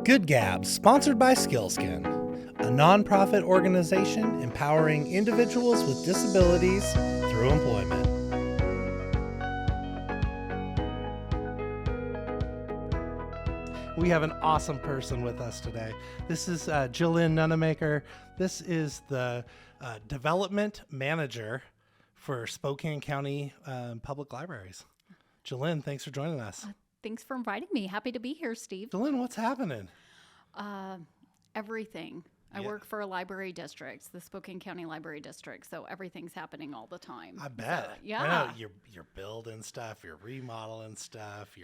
Good Gab, sponsored by Skillskin, a nonprofit organization empowering individuals with disabilities through employment. We have an awesome person with us today. This is Jill Lynn Nunemaker. This is the development manager for Spokane County Public Libraries. Jill Lynn, thanks for joining us. Thanks for inviting me. Happy to be here, Steve. Jill Lynn, what's happening? Everything. I work for a library district, the Spokane County Library District, so everything's happening all the time. I bet. So, yeah. I know you're building stuff, you're remodeling stuff,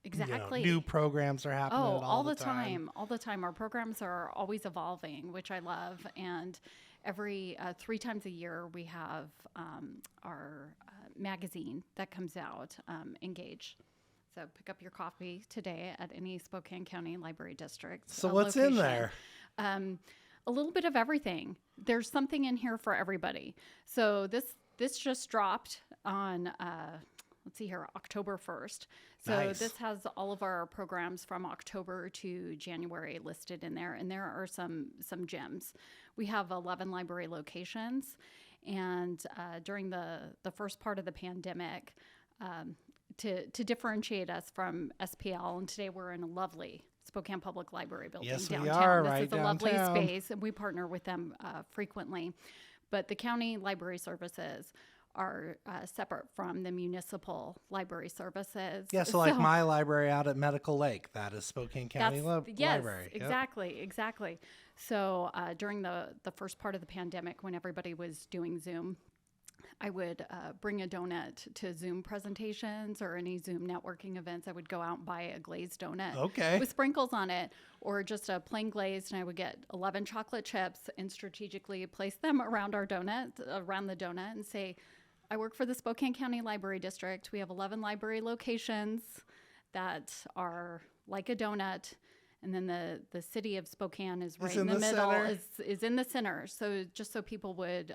Exactly. New programs are happening all the time. All the time. Our programs are always evolving, which I love. And every 3 times a year, we have our magazine that comes out, Engage. So pick up your copy today at any Spokane County Library District. So what's in there? A little bit of everything. There's something in here for everybody. So this just dropped on, let's see here, October 1st. So Nice. This has all of our programs from October to January listed in there. And there are some gems. We have 11 library locations. And during the first part of the pandemic, to differentiate us from SPL, and today we're in a lovely Spokane Public Library building downtown. We are, this right is a downtown. lovely space, and we partner with them frequently. But the county library services are separate from the municipal library services. Yeah, so like my library out at Medical Lake, that is Spokane County Library. Yes, Yep. exactly. So during the first part of the pandemic, when everybody was doing Zoom, I would bring a donut to Zoom presentations or any Zoom networking events. I would go out and buy a glazed donut with sprinkles on it, or just a plain glazed, and I would get 11 chocolate chips and strategically place them around the donut, and say, I work for the Spokane County Library District. We have 11 library locations that are like a donut. And then the city of Spokane is right in the middle, is in the center. So just so people would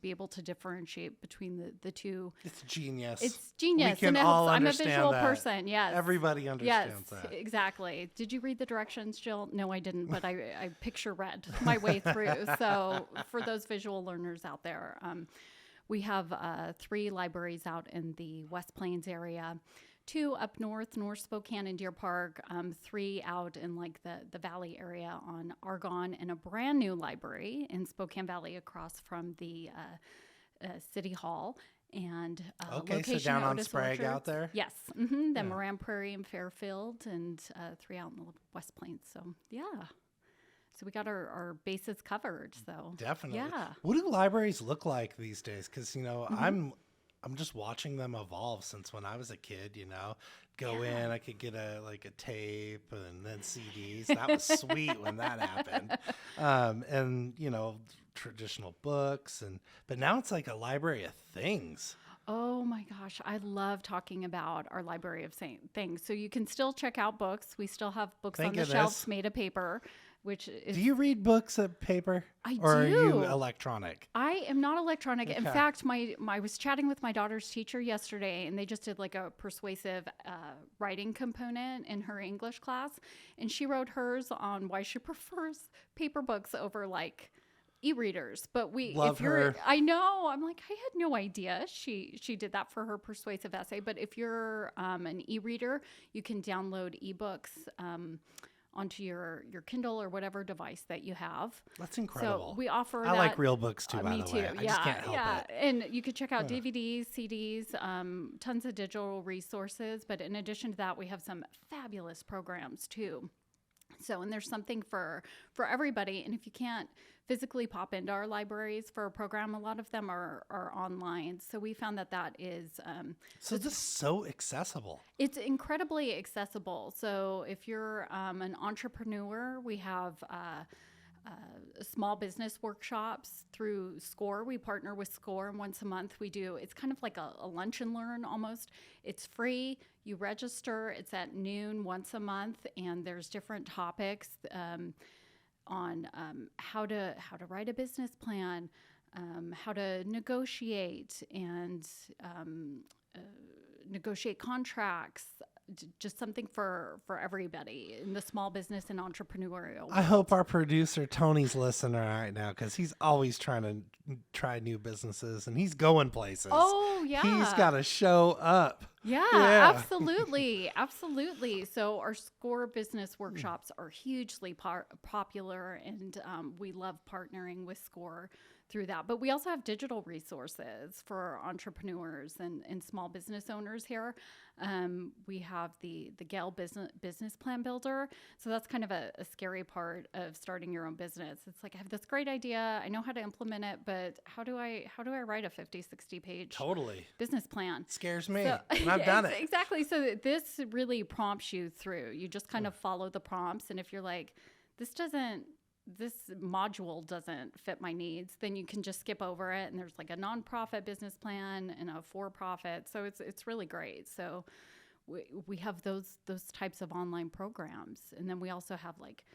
be able to differentiate between the two. It's genius. We can all I'm a understand visual that. person, yes. Everybody understands that. Yes, exactly. Did you read the directions, Jill? No, I didn't, but I picture read my way through. So for those visual learners out there, we have 3 libraries out in the West Plains area, 2 up north Spokane and Deer Park, 3 out in like the Valley area on Argonne, and a brand new library in Spokane Valley across from the City Hall. And location so down on Otis Sprague Orchards. out there? Yes. Mm-hmm. Then Moran Prairie and Fairfield, and 3 out in the West Plains. So, yeah. So we got our bases covered. So Definitely. Yeah. What do libraries look like these days? Because, I'm just watching them evolve since when I was a kid, go in, I could get a tape and then CDs. That was sweet when that happened. And, traditional books. But now it's like a library of things. Oh my gosh, I love talking about our library of things. So you can still check out books. We still have books on the shelves made of paper. Do you read books of paper? I or do. Are you electronic? I am not electronic. Okay. In fact, I was chatting with my daughter's teacher yesterday, and they just did like a persuasive writing component in her English class, and she wrote hers on why she prefers paper books over like e-readers. But I know. I'm like, I had no idea she did that for her persuasive essay. But if you're an e-reader, you can download ebooks onto your Kindle or whatever device that you have. That's incredible. So we offer I like real books too, by the way. Me too. I just can't help it. And you could check out DVDs, CDs, tons of digital resources. But in addition to that, we have some fabulous programs too. So, and there's something for everybody. And if you can't physically pop into our libraries for a program, a lot of them are online. So we found that is... so this is so accessible. It's incredibly accessible. So if you're an entrepreneur, we have... small business workshops through SCORE. We partner with SCORE, and once a month we do, it's kind of like a lunch and learn almost. It's free. You register. It's at noon once a month, and there's different topics on how to write a business plan, how to negotiate and negotiate contracts, just something for everybody in the small business and entrepreneurial I hope our producer Tony's listening right now, because he's always trying to try new businesses and he's going places. Oh, yeah. He's got to show up. Yeah, absolutely. Absolutely. So our SCORE business workshops are hugely popular, and we love partnering with SCORE through that. But we also have digital resources for entrepreneurs and small business owners here. We have the Gale business plan builder. So that's kind of a scary part of starting your own business. It's like, I have this great idea. I know how to implement it, but how do I write a 50, 60 page business plan? Scares me. And I've done it. Exactly. So this really prompts you through. You just kind of follow the prompts. And if you're like, this module doesn't fit my needs, then you can just skip over it. And there's like a nonprofit business plan and a for-profit. So it's really great. So we have those types of online programs. And then we also have like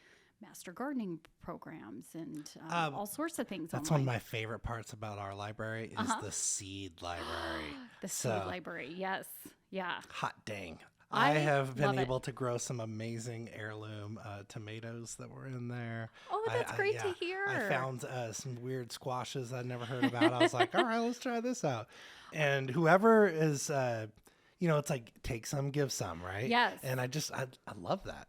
master gardening programs and all sorts of things. That's online. one of my favorite parts about our library is the seed library. The seed library. Yes. Yeah. Hot dang. I have been love it. able to grow some amazing heirloom tomatoes that were in there. Oh, that's great to hear. I found some weird squashes I'd never heard about. I was like, all right, let's try this out. And whoever is, it's like take some, give some, right? Yes. And I love that.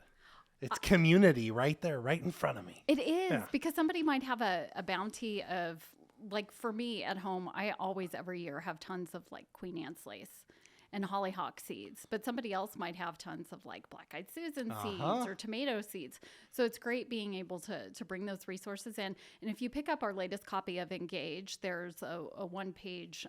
It's community right there, right in front of me. It is, because somebody might have a bounty of, like for me at home, I always every year have tons of like Queen Anne's lace and hollyhock seeds, but somebody else might have tons of like black-eyed Susan seeds or tomato seeds. So it's great being able to bring those resources in. And if you pick up our latest copy of Engage, there's a one-page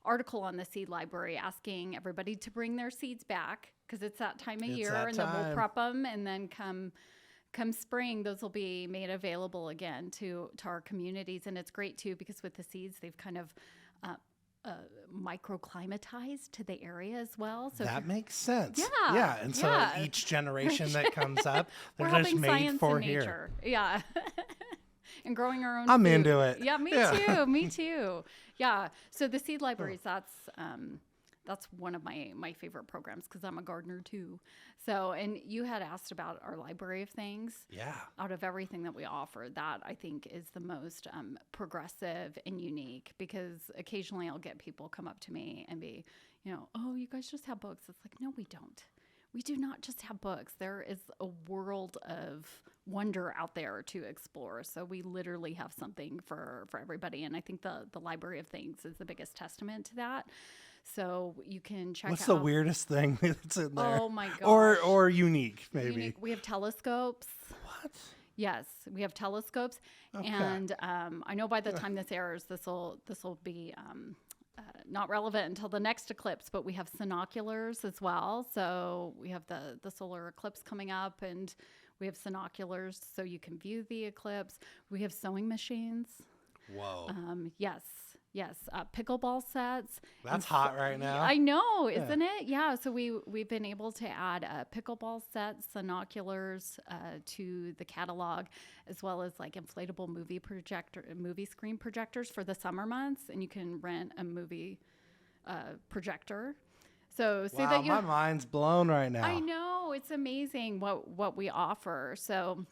article on the seed library asking everybody to bring their seeds back, because it's that time of year, and then we'll prep them, and then come spring, those will be made available again to our communities. And it's great too, because with the seeds, they've kind of microclimatized to the area as well. So that makes sense. Yeah. Yeah. And so each generation that comes up, they're just made for here. Nature. Yeah. And growing our own I'm food. into it. Yeah, me too. Me too. Yeah. So the seed libraries, that's one of my favorite programs, because I'm a gardener too. So, and you had asked about our library of things. Yeah. Out of everything that we offer, that I think is the most progressive and unique, because occasionally I'll get people come up to me and be, oh, you guys just have books. It's like, no, we don't. We do not just have books. There is a world of wonder out there to explore. So we literally have something for everybody. And I think the Library of Things is the biggest testament to that. So you can check out. What's the weirdest thing that's in there? Oh my gosh. Or unique, maybe. Unique. We have telescopes. What? Yes, we have telescopes. Okay. And I know by the time this airs, this will be not relevant until the next eclipse, but we have sinoculars as well. So we have the solar eclipse coming up, and we have sinoculars so you can view the eclipse. We have sewing machines. Whoa. Yes. Pickleball sets. That's hot right now. I know, isn't it? Yeah. So we've been able to add pickleball sets, sinoculars to the catalog, as well as like inflatable movie screen projectors for the summer months, and you can rent a movie projector. So wow, my mind's blown right now. I know, it's amazing what we offer. So.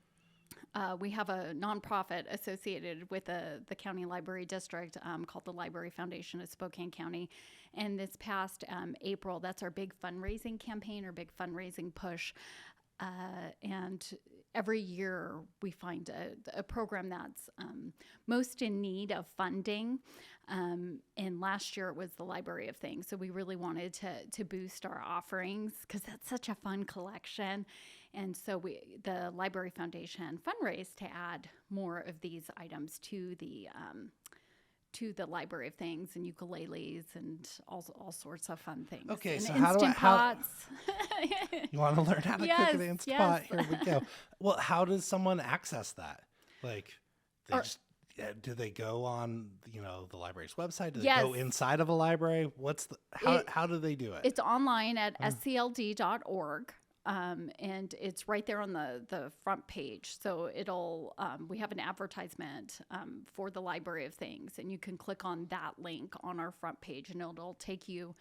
We have a nonprofit associated with the County Library District called the Library Foundation of Spokane County. And this past April, that's our big fundraising campaign, or big fundraising push. And every year we find a program that's most in need of funding. And last year it was the Library of Things. So we really wanted to boost our offerings, because that's such a fun collection. And so the Library Foundation fundraised to add more of these items to the Library of Things, and ukuleles and all sorts of fun things. Okay, and so Instant Pots. You want to learn how to cook an Instant Pot? Here we go. Well, how does someone access that? Like, do they go on the library's website? Do they go inside of a library? How do they do it? It's online at scld.org. And it's right there on the front page. So we have an advertisement for the Library of Things, and you can click on that link on our front page, and it'll take you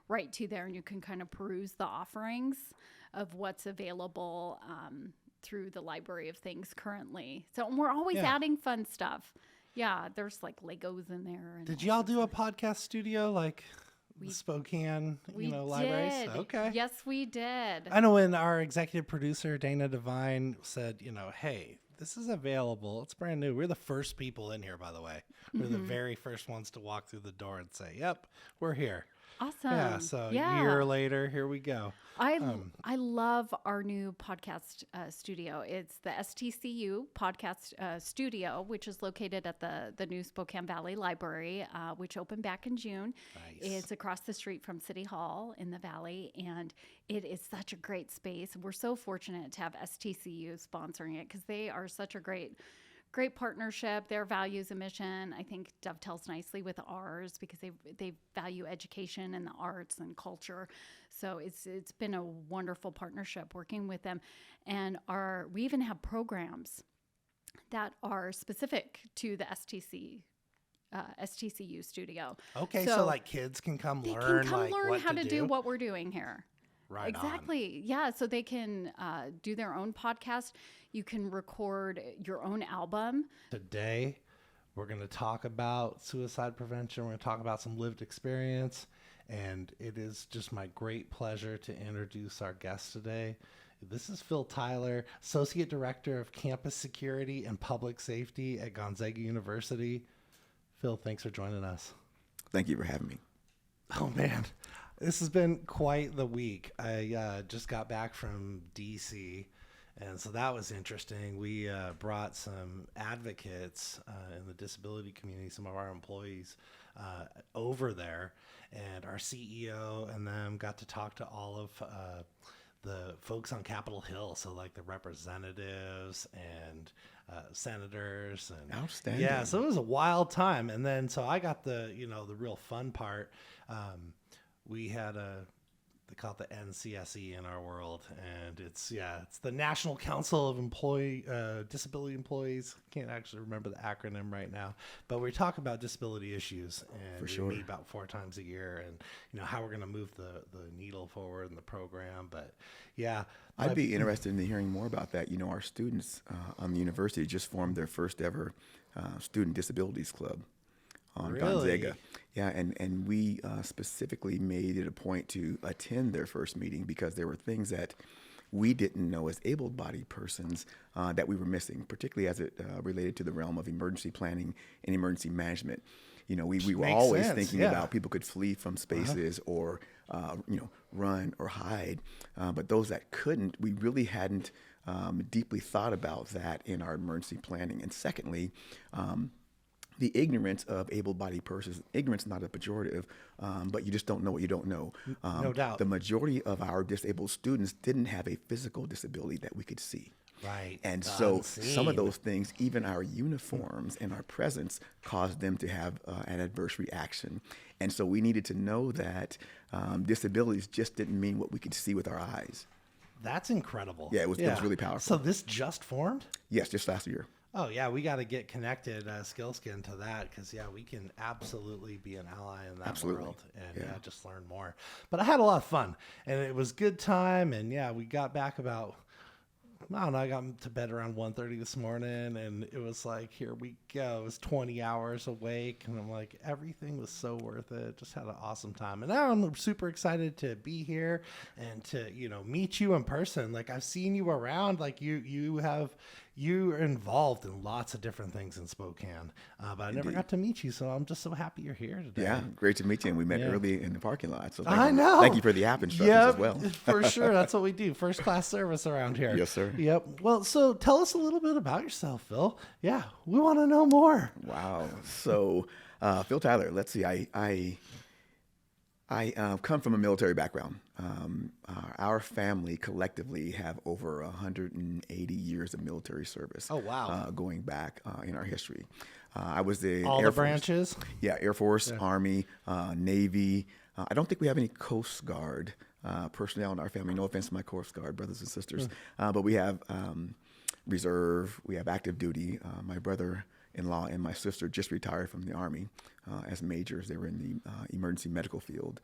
right to there, and you can kind of peruse the offerings of what's available through the library of things currently. So we're always adding fun stuff. Yeah, there's like Legos in there. And Did y'all do a podcast studio like the Spokane, libraries? Did. Okay. Yes, we did. I know when our executive producer, Dana Devine, said, hey, this is available. It's brand new. We're the first people in here, by the way. We're the very first ones to walk through the door and say, yep, we're here. Awesome. Yeah, so a year later, here we go. I love our new podcast studio. It's the STCU Podcast Studio, which is located at the new Spokane Valley Library, which opened back in June. Nice. It's across the street from City Hall in the Valley, and it is such a great space. We're so fortunate to have STCU sponsoring it because they are such a great partnership. Their values and mission, I think, dovetails nicely with ours because they value education and the arts and culture. So it's been a wonderful partnership working with them. And we even have programs that are specific to the STCU studio. Okay, so like kids can come learn what how to do do what we're doing here. Right exactly. On. Yeah. So they can do their own podcast. You can record your own album. Today, we're going to talk about suicide prevention. We're going to talk about some lived experience. And it is just my great pleasure to introduce our guest today. This is Phil Tyler, Associate Director of Campus Security and Public Safety at Gonzaga University. Phil, thanks for joining us. Thank you for having me. Oh, man. This has been quite the week. I just got back from D.C., and so that was interesting. We brought some advocates in the disability community, some of our employees over there, and our CEO and them got to talk to all of the folks on Capitol Hill, so like the representatives and senators. And outstanding. Yeah, so it was a wild time. And then so I got the real fun part. We had they call it the NCSE in our world, and it's the National Council of Disability Employees. Can't actually remember the acronym right now, but we talk about disability issues, and For sure. we meet about 4 times a year, and how we're going to move the needle forward in the program. But yeah, I'd be interested in hearing more about that. Our students on the university just formed their first ever Student Disabilities Club on Gonzaga. Yeah, and we specifically made it a point to attend their first meeting because there were things that we didn't know as able-bodied persons that we were missing, particularly as it related to the realm of emergency planning and emergency management. We were always thinking about people could flee from spaces or, run or hide. But those that couldn't, we really hadn't deeply thought about that in our emergency planning. And secondly, the ignorance of able-bodied persons. Ignorance is not a pejorative, but you just don't know what you don't know. No doubt. The majority of our disabled students didn't have a physical disability that we could see. Right. And so some of those things, even our uniforms and our presence, caused them to have an adverse reaction. And so we needed to know that disabilities just didn't mean what we could see with our eyes. That's incredible. Yeah, it was really powerful. So this just formed? Yes, just last year. Oh, yeah, we got to get connected, Skillskin, to that because, we can absolutely be an ally in that world and just learn more. But I had a lot of fun, and it was good time, and, we got back about, I got to bed around 1:30 this morning, and it was like, here we go. It was 20 hours awake, and I'm like, everything was so worth it. Just had an awesome time. And now I'm super excited to be here and to, meet you in person. Like, I've seen you around. Like, you're involved in lots of different things in Spokane, but I never got to meet you, so I'm just so happy you're here today. Yeah, great to meet you. And we met early in the parking lot. So thank you for the app instructions as well. For sure. That's what we do. First class service around here. Yes, sir. Yep. Well, so tell us a little bit about yourself, Phil. Yeah, we want to know more. Wow. So, Phil Tyler, let's see. I come from a military background. Our family collectively have over 180 years of military service. Oh, wow. Going back in our history. I was the All Air the Force. branches? Yeah, Air Force, Army, Navy. I don't think we have any Coast Guard personnel in our family. No offense to my Coast Guard brothers and sisters. But we have Reserve. We have active duty. My brother-in-law and my sister just retired from the Army as majors. They were in the emergency medical field.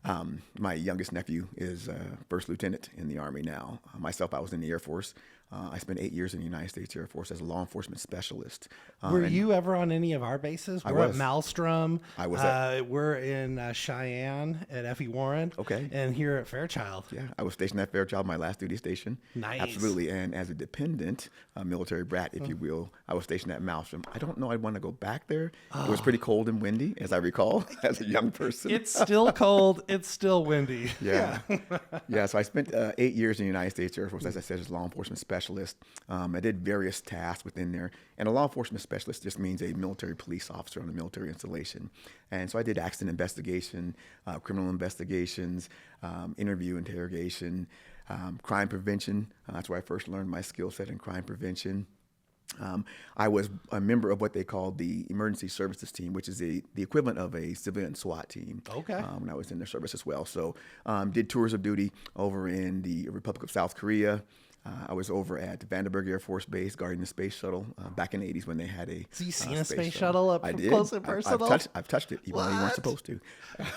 My youngest nephew is first lieutenant in the Army now. Myself, I was in the Air Force. I spent 8 years in the United States Air Force as a law enforcement specialist. Were you ever on any of our bases? We're at Maelstrom. I was we're in Cheyenne at F.E. Warren. Okay. And here at Fairchild. Yeah, I was stationed at Fairchild, my last duty station. Nice. Absolutely. And as a dependent, military brat, if you will, I was stationed at Maelstrom. I don't know I'd want to go back there. It was pretty cold and windy, as I recall, as a young person. It's still cold. It's still windy. Yeah. Yeah, so I spent 8 years in the United States Air Force, as I said, as a law enforcement specialist. I did various tasks within there. And a law enforcement specialist just means a military police officer on a military installation. And so I did accident investigation, criminal investigations, interview interrogation, crime prevention. That's where I first learned my skill set in crime prevention. I was a member of what they called the Emergency Services Team, which is the equivalent of a civilian SWAT team. Okay. When I was in their service as well. So did tours of duty over in the Republic of South Korea. I was over at Vandenberg Air Force Base guarding the space shuttle back in the 80s when they had a So you seen a space shuttle up close and personal? I've touched it, even though you weren't supposed to.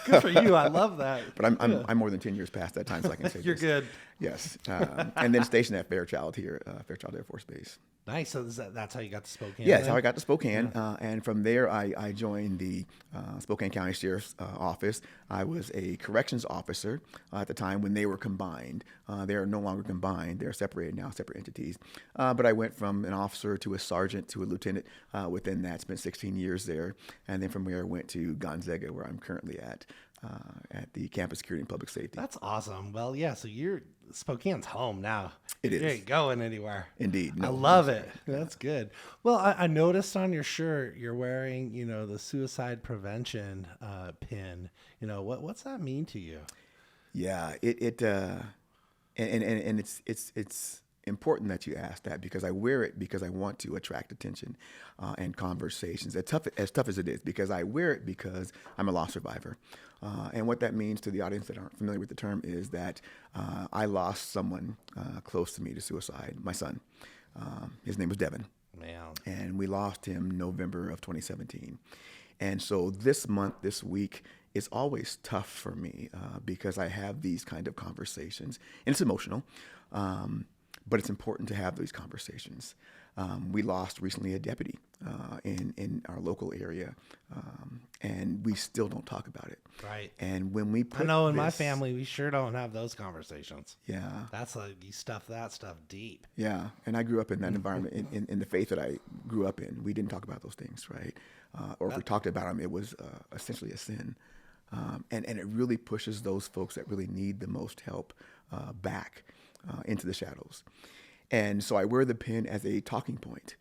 Good for you. I love that. But I'm more than 10 years past that time, so I can say You're this. good. Yes. And then stationed at Fairchild here, Fairchild Air Force Base. Nice. So that's how you got to Spokane? Yeah, that's how I got to Spokane. And from there, I joined the Spokane County Sheriff's Office. I was a corrections officer at the time when they were combined. They are no longer combined. They're separated now, separate entities. But I went from an officer to a sergeant to a lieutenant within that, spent 16 years there. And then from there, I went to Gonzaga, where I'm currently at the Campus Security and Public Safety. That's awesome. Well, yeah, so Spokane's home now. It is. You ain't going anywhere. Indeed. I love it. That's good. Well, I noticed on your shirt you're wearing, the suicide prevention pin. What's that mean to you? Yeah, and it's important that you ask that, because I wear it because I want to attract attention and conversations. As tough as it is, because I wear it because I'm a loss survivor. And what that means to the audience that aren't familiar with the term is that I lost someone close to me to suicide, my son. His name was Devin. Man. And we lost him November of 2017. And so this week, is always tough for me because I have these kind of conversations. And it's emotional. But it's important to have these conversations. We lost recently a deputy in our local area, and we still don't talk about it. Right. And when we put I know in my family, we sure don't have those conversations. Yeah. That's like you stuff that stuff deep. Yeah. And I grew up in that environment, in the faith that I grew up in. We didn't talk about those things, right? Or if we talked about them, it was essentially a sin. And it really pushes those folks that really need the most help back into the shadows. And so I wear the pin as a talking point.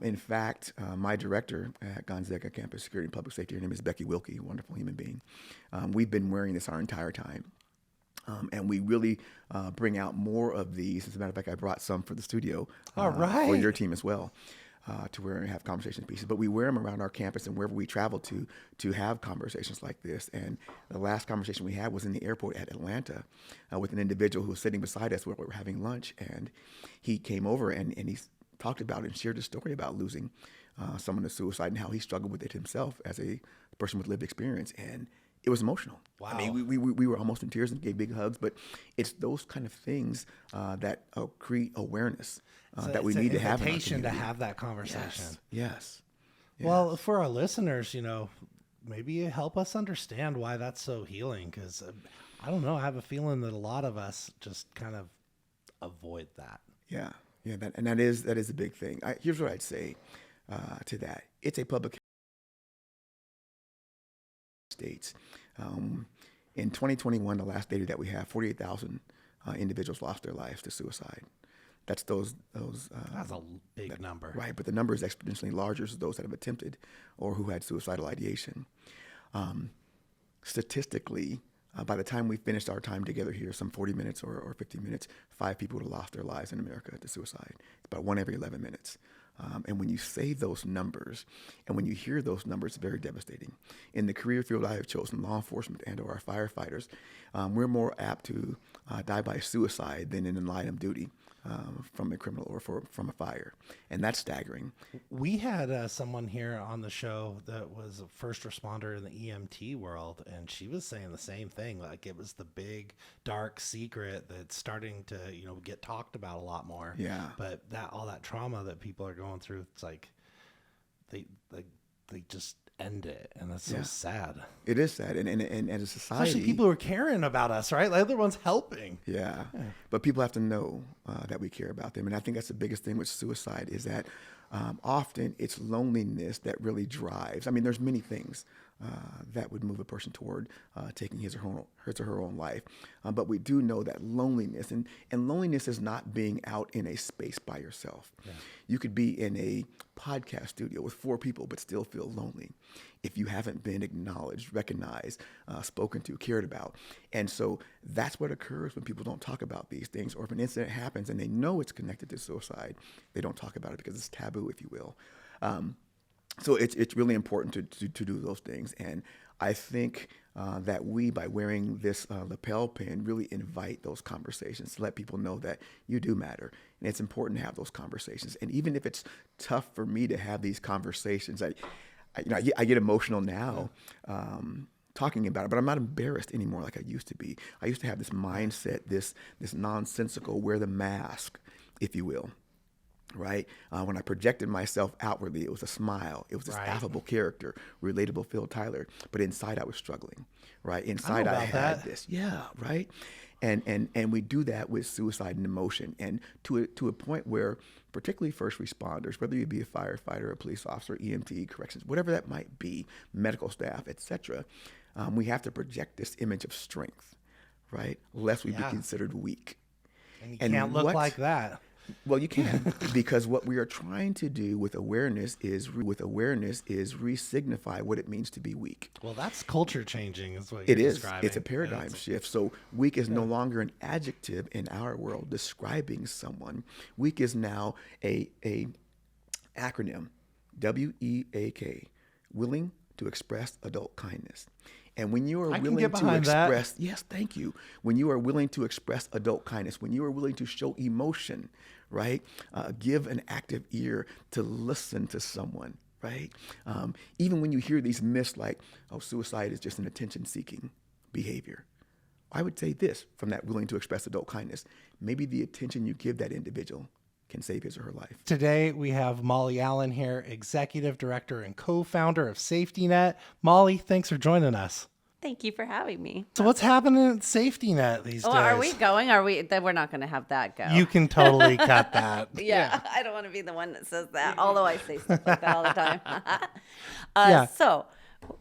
In fact, my director at Gonzaga Campus Security and Public Safety, her name is Becky Wilkie, a wonderful human being. We've been wearing this our entire time. And we really bring out more of these. As a matter of fact, I brought some for the studio for your team as well. To wear and have conversation pieces, but we wear them around our campus and wherever we travel to have conversations like this. And the last conversation we had was in the airport at Atlanta with an individual who was sitting beside us where we were having lunch, and he came over and he talked about and shared a story about losing someone to suicide and how he struggled with it himself as a person with lived experience. And it was emotional. Wow. I mean, we were almost in tears and gave big hugs, but it's those kind of things that create awareness that we need to have in our community. To have that conversation. Yes. Well, for our listeners, maybe you help us understand why that's so healing, because I don't know. I have a feeling that a lot of us just kind of avoid that. Yeah. That is a big thing. Here's what I'd say to that. It's a public states. In 2021, the last data that we have, 48,000 individuals lost their lives to suicide. That's those. That's a big number, right? But the number is exponentially larger as those that have attempted or who had suicidal ideation. Statistically, by the time we finished our time together here, some 40 minutes or 50 minutes, 5 people would have lost their lives in America to suicide. It's about 1 every 11 minutes. And when you say those numbers, and when you hear those numbers, it's very devastating. In the career field I have chosen, law enforcement and or our firefighters, we're more apt to die by suicide than in line of duty. from a criminal or from a fire. And that's staggering. We had someone here on the show that was a first responder in the EMT world, and she was saying the same thing. Like, it was the big dark secret that's starting to, get talked about a lot more. Yeah. But all that trauma that people are going through, it's like they just end it, and that's so sad. It is sad, and as a society, especially people who are caring about us, right? Like, they're the ones helping. Yeah, but people have to know that we care about them, and I think that's the biggest thing with suicide is that often it's loneliness that really drives. I mean, there's many things that would move a person toward taking his or her own life, but we do know that loneliness, and loneliness is not being out in a space by yourself. Yeah. You could be in a podcast studio with 4 people but still feel lonely if you haven't been acknowledged, recognized, spoken to, cared about. And so that's what occurs when people don't talk about these things, or if an incident happens and they know it's connected to suicide, they don't talk about it because it's taboo, if you will. So it's really important to do those things. And I think that we, by wearing this lapel pin, really invite those conversations to let people know that you do matter. And it's important to have those conversations. And even if it's tough for me to have these conversations, I get emotional now talking about it, but I'm not embarrassed anymore like I used to be. I used to have this mindset, this nonsensical, wear the mask, if you will. Right? When I projected myself outwardly, it was a smile. It was this affable character, relatable Phil Tyler. But inside I was struggling, right? Inside I had this. Yeah, right? And we do that with suicide and emotion. And to a point where particularly first responders, whether you be a firefighter, a police officer, EMT, corrections, whatever that might be, medical staff, etc., we have to project this image of strength, right? Lest we be considered weak. And you can't look like that. Well, you can, because what we are trying to do with awareness is re-signify what it means to be weak. Well, that's culture changing, is what you're describing. It's a paradigm shift. So weak is no longer an adjective in our world describing someone. Weak is now a acronym, WEAK, willing to express adult kindness. And when you are willing to express, yes, thank you. When you are willing to express adult kindness, when you are willing to show emotion, right? Give an active ear to listen to someone, right? Even when you hear these myths like, oh, suicide is just an attention-seeking behavior. I would say this from that willing to express adult kindness. Maybe the attention you give that individual can save his or her life. Today, we have Molly Allen here, Executive Director and co-founder of Safety Net. Molly, thanks for joining us. Thank you for having me. So what's happening at Safety Net these days? Are we going? We're not going to have that go. You can totally cut that. Yeah, I don't want to be the one that says that, although I say stuff like that all the time. So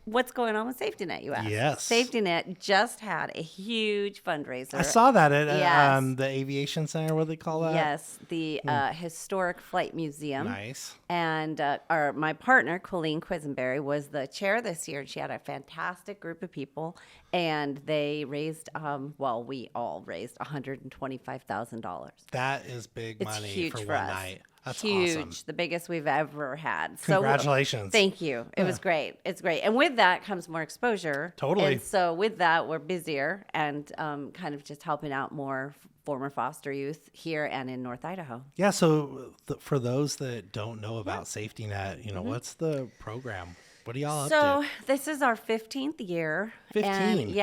what's going on with Safety Net, you asked? Yes. Safety Net just had a huge fundraiser. I saw that at the Aviation Center, what do they call that? Yes, the Historic Flight Museum. Nice. And my partner, Colleen Quisenberry, was the chair this year. She had a fantastic group of people, and they raised, we all raised $125,000. That is big money huge for for one us. night. That's huge, awesome. The biggest we've ever had. Congratulations. So, thank you. It was great. It's great. And with that comes more exposure. Totally. And so with that, we're busier and kind of just helping out more former foster youth here and in North Idaho. Yeah, so for those that don't know about Safety Net, what's the program? What are y'all up to? So this is our 15th year. 15?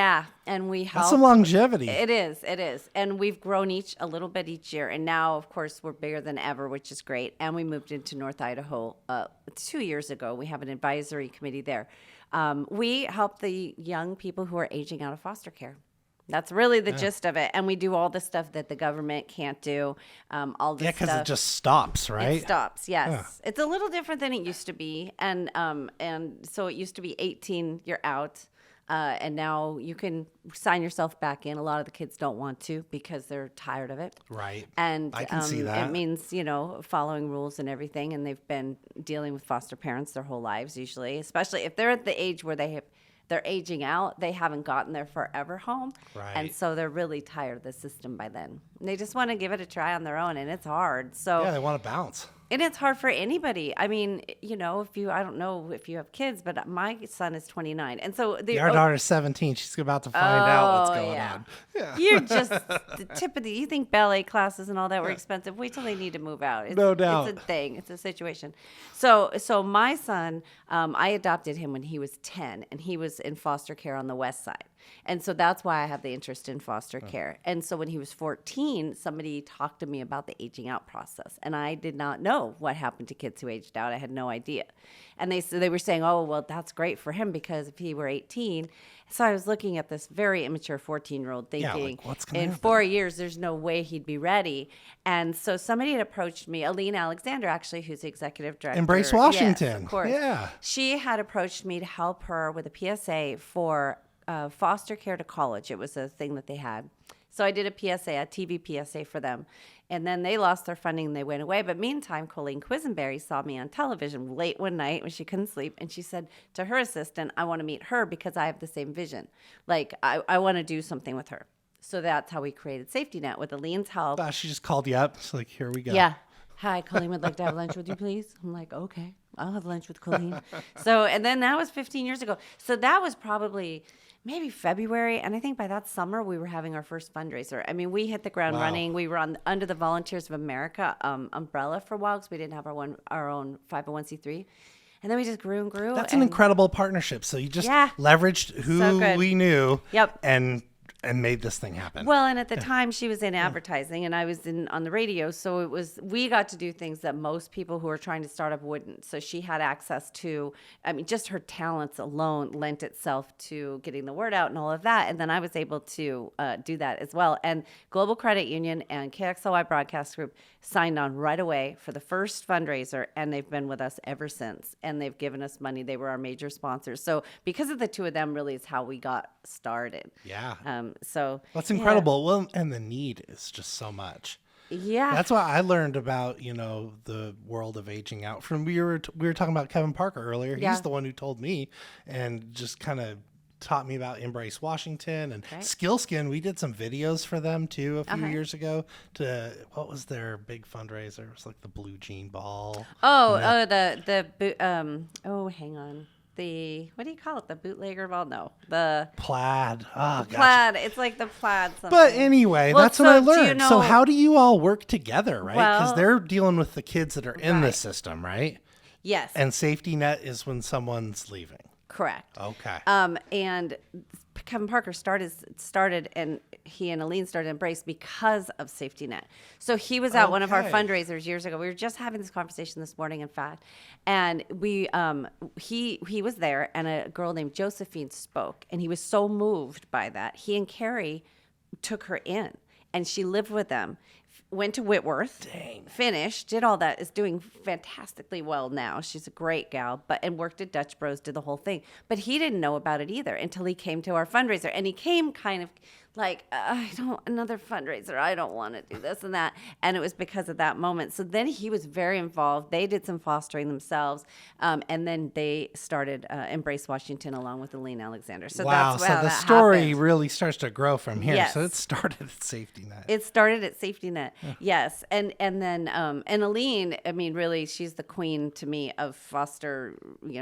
And we help. That's some longevity. It is. And we've grown a little bit each year. And now, of course, we're bigger than ever, which is great. And we moved into North Idaho 2 years ago. We have an advisory committee there. We help the young people who are aging out of foster care. That's really the gist of it. And we do all the stuff that the government can't do. All the stuff. Yeah, because it just stops, right? It stops, yes. Yeah. It's a little different than it used to be. And so it used to be 18, you're out. And now you can sign yourself back in. A lot of the kids don't want to because they're tired of it. Right. And I can see that. It means, following rules and everything. And they've been dealing with foster parents their whole lives usually, especially if they're at the age where they're aging out. They haven't gotten their forever home. Right. And so they're really tired of the system by then. And they just want to give it a try on their own, and it's hard. So yeah, they want to bounce. And it's hard for anybody. I mean, I don't know if you have kids, but my son is 29. And so our daughter's 17. She's about to find out what's going on. Yeah. You're just the tip of you think ballet classes and all that were expensive. Wait till they need to move out. No doubt. It's a thing. It's a situation. So my son, I adopted him when he was 10, and he was in foster care on the west side. And so that's why I have the interest in foster care. And so when he was 14, somebody talked to me about the aging out process. And I did not know what happened to kids who aged out. I had no idea. And they were saying, oh, well, that's great for him because if he were 18. So I was looking at this very immature 14-year-old thinking, what's gonna in happen? 4 years, there's no way he'd be ready. And so somebody had approached me, Aline Alexander, actually, who's the executive director. Embrace Washington. Yes, of course. Yeah. She had approached me to help her with a PSA for foster care to college. It was a thing that they had. So I did a TV PSA for them. And then they lost their funding and they went away. But meantime, Colleen Quisenberry saw me on television late one night when she couldn't sleep. And she said to her assistant, I want to meet her because I have the same vision. Like, I want to do something with her. So that's how we created Safety Net with Aline's help. She just called you up. It's like, here we go. Yeah. Hi, Colleen would like to have lunch with you, please. I'm like, okay, I'll have lunch with Colleen. And then that was 15 years ago. So that was probably maybe February. And I think by that summer, we were having our first fundraiser. I mean, we hit the ground running. We were under the Volunteers of America umbrella for a while because we didn't have our own 501c3. And then we just grew and grew. That's an incredible partnership. So you just leveraged who we knew and made this thing happen. Well, and at the time she was in advertising and I was on the radio. So we got to do things that most people who are trying to start up wouldn't. So she had access to, just her talents alone lent itself to getting the word out and all of that. And then I was able to do that as well. And Global Credit Union and KXLY Broadcast Group signed on right away for the first fundraiser. And they've been with us ever since. And they've given us money. They were our major sponsors. So because of the two of them really is how we got started. Yeah. So that's incredible. Well, and the need is just so much. Yeah. That's why I learned about, the world of aging out from we were talking about Kevin Parker earlier. He's the one who told me and just kind of taught me about Embrace Washington and Skillskin. We did some videos for them too a few years ago what was their big fundraiser? It was like the Blue Jean Ball. Hang on. What do you call it? The bootlegger ball? No, the plaid. Oh, plaid. Gotcha. It's like the plaid. Something. But anyway, that's what I learned. So how do you all work together, right? Because they're dealing with the kids that are in the system, right? Yes. And Safety Net is when someone's leaving. Correct. Okay. And Kevin Parker started, and he and Aline started Embrace because of Safety Net. So he was at one of our fundraisers years ago. We were just having this conversation this morning, in fact, and he was there, and a girl named Josephine spoke, and he was so moved by that. He and Carrie took her in, and she lived with them. Went to Whitworth, finished, did all that, is doing fantastically well now. She's a great gal, and worked at Dutch Bros, did the whole thing. But he didn't know about it either until he came to our fundraiser. And he came kind of like, another fundraiser. I don't want to do this and that. And it was because of that moment. So then he was very involved. They did some fostering themselves. And then they started Embrace Washington along with Aline Alexander. So that's how the that story happened. really starts to grow from here. Yes. So it started at Safety Net. It started at Safety Net. Yes. And then and Aline, really, she's the queen to me of foster.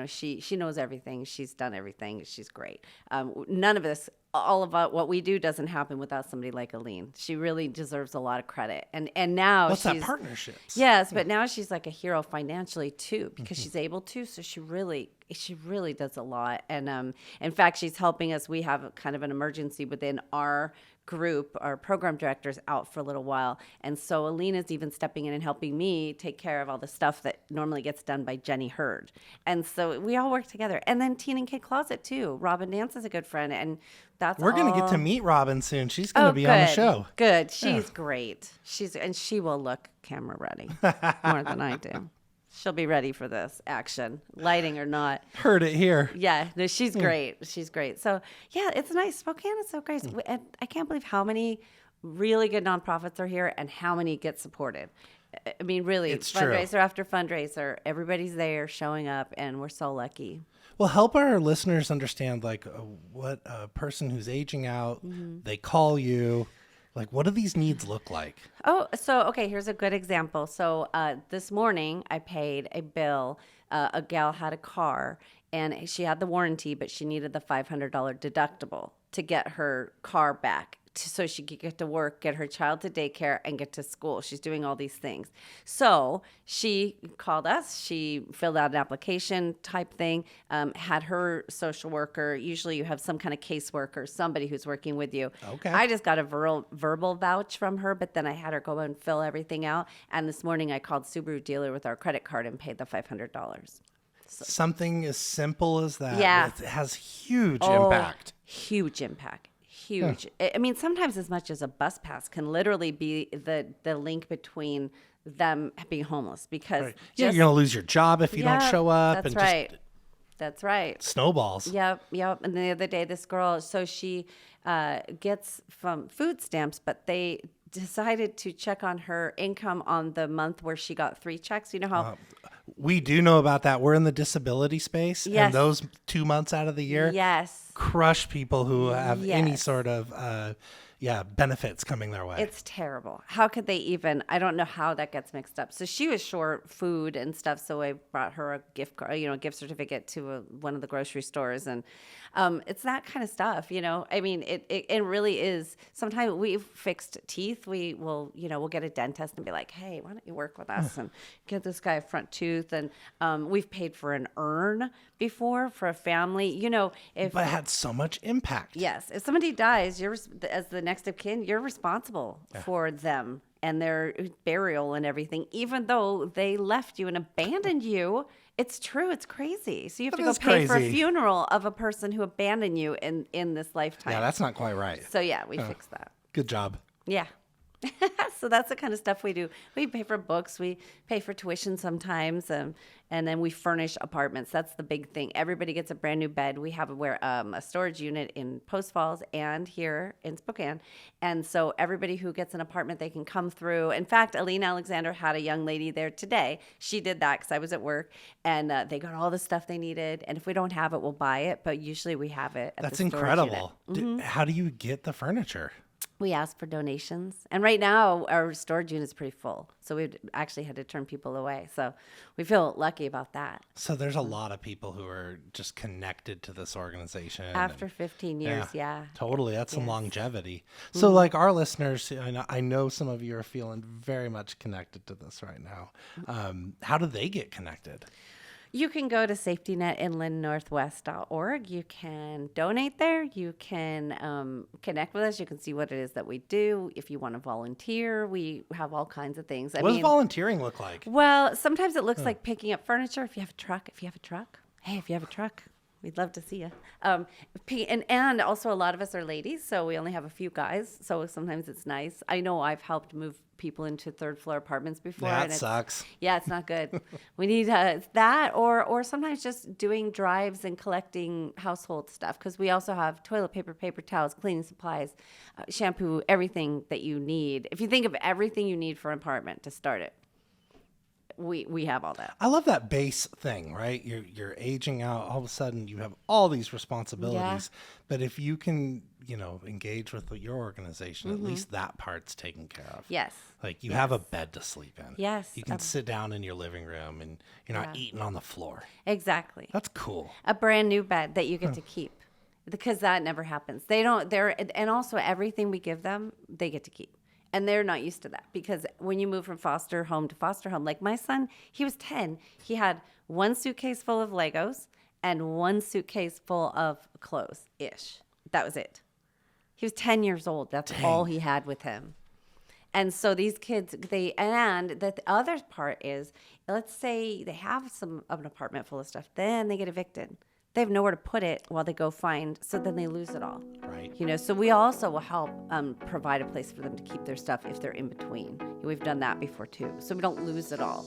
She knows everything. She's done everything. She's great. None of this, all of what we do doesn't happen without somebody like Aline. She really deserves a lot of credit. And now What's that partnerships? Yes, but now she's like a hero financially too because she's able to. So she really does a lot. And in fact, she's helping us. We have kind of an emergency within our group. Our program director's out for a little while. And so Alina's even stepping in and helping me take care of all the stuff that normally gets done by Jenny Hurd. And so we all work together. And then Teen and Kid Closet too. Robin Nance is a good friend. And we're going to get to meet Robin soon. She's going to be on the show. Good. She's great. And she will look camera ready more than I do. She'll be ready for this action, lighting or not. Heard it here. Yeah, no, she's great. She's great. So, yeah, it's nice. Spokane is so great. And I can't believe how many really good nonprofits are here and how many get supported. Really, it's fundraiser true. after fundraiser, everybody's there showing up, and we're so lucky. Well, help our listeners understand, what a person who's aging out, they call you. Like, what do these needs look like? Oh, so, okay, here's a good example. So this morning I paid a bill. A gal had a car and she had the warranty, but she needed the $500 deductible to get her car back so she could get to work, get her child to daycare, and get to school. She's doing all these things. So she called us. She filled out an application type thing, had her social worker. Usually you have some kind of caseworker, somebody who's working with you. Okay. I just got a verbal vouch from her, but then I had her go and fill everything out. And this morning I called Subaru dealer with our credit card and paid the $500. Something as simple as that. Yeah. It has huge impact. Huge impact. Huge. I mean, sometimes as much as a bus pass can literally be the link between them being homeless because Right. Yeah, you're going to lose your job if you don't show up. That's and right. Just That's right. snowballs. Yep. And the other day, this girl, so she gets from food stamps, but they decided to check on her income on the month where she got 3 checks. You know how We do know about that. We're in the disability space. Yes. And those 2 months out of the year Yes. crush people who have any Yes. sort of benefits coming their way. It's terrible. How could they even? I don't know how that gets mixed up. So she was short food and stuff. So I brought her a gift card, a gift certificate to one of the grocery stores, and it's that kind of stuff. I mean, it really is. Sometimes we've fixed teeth. We will, we'll get a dentist and be like, hey, why don't you work with us and get this guy a front tooth? And we've paid for an urn before for a family. If but it had so much impact. Yes. If somebody dies, as the next of kin, you're responsible for them and their burial and everything, even though they left you and abandoned you. It's true. It's crazy. So you have to go pay for a funeral of a person who abandoned you in this lifetime. Yeah, that's not quite right. So yeah, we fixed that. Good job. Yeah. So that's the kind of stuff we do. We pay for books. We pay for tuition sometimes. And then we furnish apartments. That's the big thing. Everybody gets a brand new bed. We have a storage unit in Post Falls and here in Spokane. And so everybody who gets an apartment, they can come through. In fact, Aline Alexander had a young lady there today. She did that because I was at work. And they got all the stuff they needed. And if we don't have it, we'll buy it. But usually we have it at That's the storage incredible. unit. How do you get the furniture? We ask for donations. And right now, our storage unit is pretty full. So we've actually had to turn people away. So we feel lucky about that. So there's a lot of people who are just connected to this organization. After 15 years, yeah. Totally. That's some longevity. So like our listeners, I know some of you are feeling very much connected to this right now. How do they get connected? You can go to safetynetinlandnorthwest.org. You can donate there. You can connect with us. You can see what it is that we do. If you want to volunteer, we have all kinds of things. What does volunteering look like? Well, sometimes it looks like picking up furniture. If you have a truck, hey, if you have a truck, we'd love to see you. And also a lot of us are ladies, so we only have a few guys. So sometimes it's nice. I know I've helped move people into 3rd floor apartments before. Yeah, that sucks. Yeah, it's not good. We need that or sometimes just doing drives and collecting household stuff because we also have toilet paper, paper towels, cleaning supplies, shampoo, everything that you need. If you think of everything you need for an apartment to start it, we have all that. I love that base thing, right? You're aging out. All of a sudden, you have all these responsibilities. Yeah. But if you can, engage with your organization, at least that part's taken care of. Yes. Like you have a bed to sleep in. Yes. You can sit down in your living room and you're not eating on the floor. Exactly. That's cool. A brand new bed that you get to keep because that never happens. And also everything we give them, they get to keep. And they're not used to that because when you move from foster home to foster home, like my son, he was 10. He had 1 suitcase full of Legos and 1 suitcase full of clothes-ish. That was it. He was 10 years old. That's all he had with him. And so these kids, and the other part is, let's say they have an apartment full of stuff, then they get evicted. They have nowhere to put it while they go find, so then they lose it all. Right. So we also will help provide a place for them to keep their stuff if they're in between. We've done that before too, so we don't lose it all.